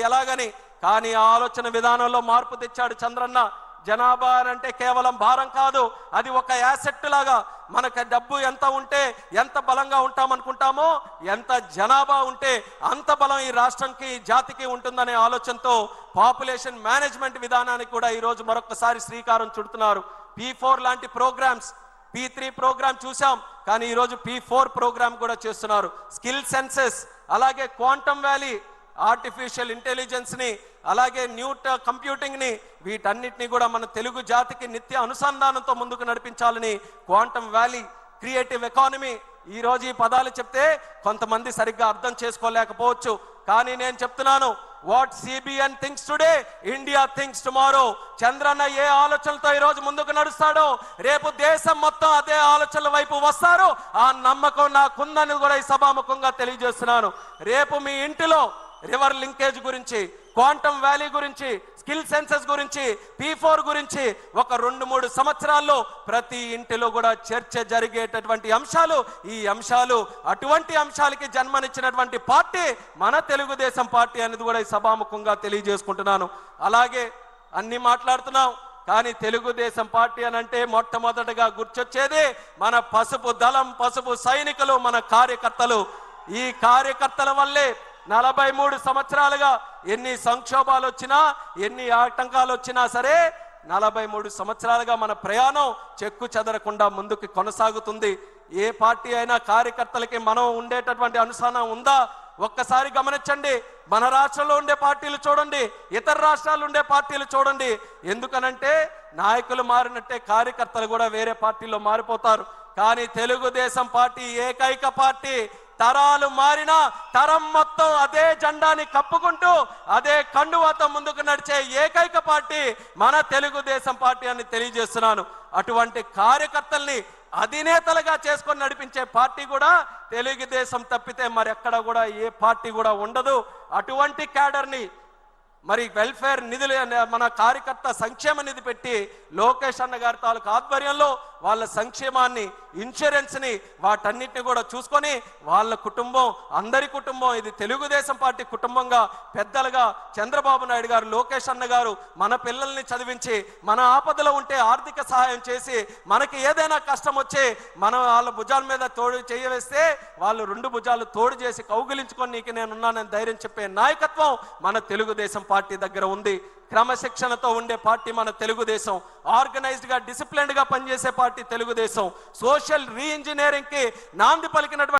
ఎలాగని. కానీ ఆ ఆలోచన విధానంలో మార్పు తెచ్చాడు చంద్రన్న. జనాభా అంటే కేవలం భారం కాదు, అది ఒక యాసెట్ లాగా. మనకు డబ్బు ఎంత ఉంటే ఎంత బలంగా ఉంటామనుకుంటామో, ఎంత జనాభా ఉంటే అంత బలం ఈ రాష్ట్రంకి జాతికి ఉంటుందనే ఆలోచనతో పాపులేషన్ మేనేజ్మెంట్ విధానానికి కూడా ఈరోజు మరొకసారి శ్రీకారం చుడుతున్నారు. P4 లాంటి ప్రోగ్రామ్స్, P3 ప్రోగ్రామ్ చూసాం, కానీ ఈరోజు P4 ప్రోగ్రామ్ కూడా చేస్తున్నారు. స్కిల్ సెన్సెస్, అలాగే క్వాంటమ్ వ్యాలీ, ఆర్టిఫిషియల్ ఇంటెలిజెన్స్ ని, అలాగే న్యూ కంప్యూటింగ్ ని, వీటన్నిటిని కూడా మన తెలుగు జాతికి నిత్య అనుసంధానంతో ముందుకు నడిపించాలని క్వాంటమ్ వ్యాలీ, క్రియేటివ్ ఎకానమీ. ఈ రోజు ఈ పదాలు చెప్తే కొంతమంది సరిగ్గా అర్థం చేసుకోలేకపోవచ్చు, కానీ నేను చెప్తున్నాను, what CBN thinks today, India thinks tomorrow. Chandranna ఏ ఆలోచనలతో ఈ రోజు ముందుకు నడుస్తాడో, రేపు దేశం మొత్తం అదే ఆలోచనల వైపు వస్తారు. ఆ నమ్మకం నాకుందని కూడా ఈ సభాముఖంగా తెలియజేస్తున్నాను. రేపు మీ ఇంటిలో రివర్ లింకేజ్ గురించి, క్వాంటమ్ వ్యాలీ గురించి, స్కిల్ సెన్సెస్ గురించి, P4 గురించి ఒక 2-3 సంవత్సరాల్లో ప్రతి ఇంటిలో కూడా చర్చ జరిగేటటువంటి అంశాలు. ఈ అంశాలు, అటువంటి అంశాలకి జన్మనిచ్చినటువంటి పార్టీ మన తెలుగుదేశం పార్టీ అనేది కూడా ఈ సభాముఖంగా తెలియజేసుకుంటున్నాను. అలాగే అన్ని మాట్లాడుతున్నాం, కానీ తెలుగుదేశం పార్టీ అని అంటే మొట్టమొదటగా గుర్తొచ్చేది మన పసుపు దళం, పసుపు సైనికులు, మన కార్యకర్తలు. ఈ కార్యకర్తల వల్లే 43 సంవత్సరాలుగా ఎన్ని సంక్షోభాలు వచ్చినా, ఎన్ని ఆటంకాలు వచ్చినా సరే 43 సంవత్సరాలుగా మన ప్రయాణం చెక్కు చెదరకుండా ముందుకు కొనసాగుతుంది. ఏ పార్టీ అయినా కార్యకర్తలకి మనం ఉండేటటువంటి అనుసరణ ఉందా? ఒక్కసారి గమనించండి. మన రాష్ట్రంలో ఉండే పార్టీలు చూడండి, ఇతర రాష్ట్రాల్లో ఉండే పార్టీలు చూడండి. ఎందుకనంటే నాయకులు మారినట్టే కార్యకర్తలు కూడా వేరే పార్టీలో మారిపోతారు. కానీ తెలుగుదేశం పార్టీ ఏకైక పార్టీ. తరాలు మారినా తరం మొత్తం అదే జెండాని కప్పుకుంటూ అదే కండువాతో ముందుకు నడిచే ఏకైక పార్టీ మన తెలుగుదేశం పార్టీ అని తెలియజేస్తున్నాను. అటువంటి కార్యకర్తల్ని అధినేతలుగా చేసుకొని నడిపించే పార్టీ కూడా తెలుగుదేశం తప్పితే మరెక్కడ కూడా ఏ పార్టీ కూడా ఉండదు. అటువంటి క్యాడర్ని మరి వెల్ఫేర్ నిధులు, మన కార్యకర్త సంక్షేమ నిధి పెట్టి లోకేష్ అన్న గారి తాలూకు ఆధ్వర్యంలో వాళ్ళ సంక్షేమాన్ని, ఇన్సూరెన్స్ని, వాటన్నిటిని కూడా చూసుకొని వాళ్ళ కుటుంబం, అందరి కుటుంబం, ఇది తెలుగుదేశం పార్టీ కుటుంబంగా పెద్దలుగా చంద్రబాబు నాయుడు గారు, లోకేష్ అన్న గారు మన పిల్లల్ని చదివించి, మన ఆపదలో ఉంటే ఆర్థిక సహాయం చేసి, మనకి ఏదైనా కష్టం వచ్చి మనం వాళ్ళ భుజాల మీద తోడు చేయవేస్తే వాళ్ళు 2 భుజాలు తోడు చేసి కౌగిలించుకొని నీకు నేనున్నానని ధైర్యం చెప్పే నాయకత్వం మన తెలుగుదేశం పార్టీ దగ్గర ఉంది. క్రమశిక్షణతో ఉండే పార్టీ మన తెలుగుదేశం. ఆర్గనైజ్డ్ గా, డిసిప్లిన్డ్ గా పనిచేసే పార్టీ తెలుగుదేశం. సోషల్ రీఇంజనీరింగ్ కి నాంది పలికినటువంటి